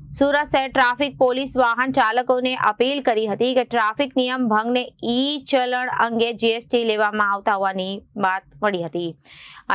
સુરત શહેર traffic police વાહન ચાલકોને અપીલ કરી હતી કે ટ્રાફિક નિયમ ભંગને ઈ ચલણ અંગે જીએસટી લેવામાં આવતા હોવાની વાત મળી હતી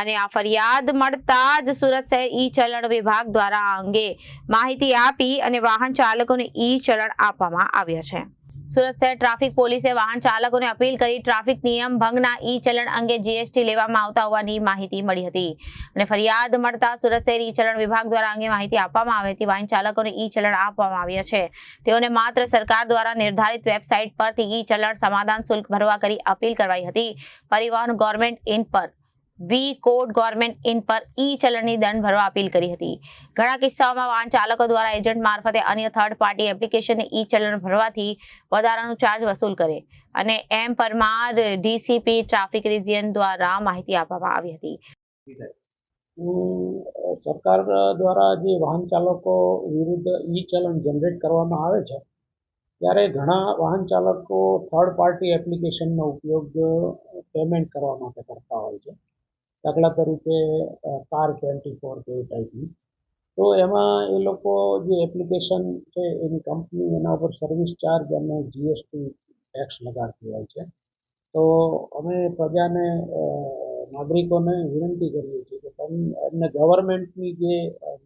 અને આ ફરિયાદ મળતા જ સુરત શહેર ઈ ચલણ વિભાગ દ્વારા આ અંગે માહિતી આપી અને વાહન ચાલકોને ઈ ચલણ આપવામાં આવ્યા છે। સુરત શહેર ટ્રાફિક પોલીસે વાહન ચાલકોને અપીલ કરી ટ્રાફિક નિયમ ભંગના ઈ ચલણ અંગે જીએસટી લેવામાં આવતા હોવાની માહિતી મળી હતી અને ફરિયાદ મળતા સુરત શહેર ઈ ચલણ વિભાગ દ્વારા અંગે માહિતી આપવામાં આવી હતી। વાહન ચાલકોને ઈ ચલણ આપવામાં આવ્યા છે। તેઓને માત્ર સરકાર દ્વારા નિર્ધારિત વેબસાઇટ પરથી ઈ ચલણ સમાધાન શુલ્ક ભરવા કરી અપીલ કરવાઈ હતી। પરિવહન ગવર્મેન્ટ ઇન પર વી કોડ ગવર્મેન્ટ ઇન પર ઈ ચલણની દંડ ભરવા અપીલ કરી હતી। ઘણા કિસ્સાઓમાં વાહન ચાલકો દ્વારા એજન્ટ મારફતે અન્ય થર્ડ પાર્ટી એપ્લિકેશનને ઈ ચલણ ભરવાથી વધારાનું ચાર્જ વસૂલ કરે અને એમ પરમાર ડીસીપી ટ્રાફિક રિજિયન દ્વારા માહિતી આપવામાં આવી હતી। સરકાર દ્વારા જે વાહન ચાલકો વિરુદ્ધ ઈ ચલણ જનરેટ કરવામાં આવે છે ત્યારે ઘણા વાહન ચાલકો થર્ડ પાર્ટી એપ્લિકેશનનો ઉપયોગ પેમેન્ટ કરવા માટે કરતા હોય છે। દાખલા તરીકે કાર24 કે એ ટાઈપની, તો એમાં એ લોકો જે એપ્લિકેશન છે એની કંપની એના ઉપર સર્વિસ ચાર્જ અને જીએસટી ટેક્સ લગાડતી હોય છે। તો અમે પ્રજાને નાગરિકોને વિનંતી કરીએ છીએ કે તમે એમને ગવર્મેન્ટની જે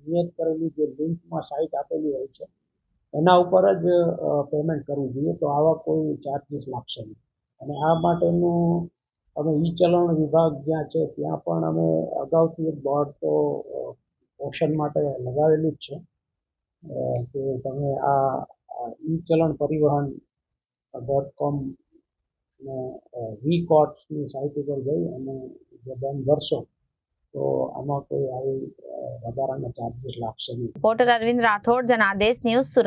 નિયત કરેલી જે લિંકમાં સાઇટ આપેલી હોય છે એના ઉપર જ પેમેન્ટ કરવું જોઈએ, તો આવા કોઈ ચાર્જીસ લાગશે નહીં। અને આ માટેનું અમે ઈ ચલણ વિભાગ જ્યાં છે ત્યાં પણ અમે અગાઉથી એક બોર્ડ તો ઓપ્શન માટે લગાવેલું જ છે કે તમે આ ઈ ચલણ પરિવહન .com અને વી કોર્ટ્સની સાઇટ ઉપર જઈ અને જો દંડ ભરશો તો આમાં કોઈ આવી વધારાના ચાર્જીસ લાગશે નહીં। Reporter Arvind Rathod, Janadesh news, Surat.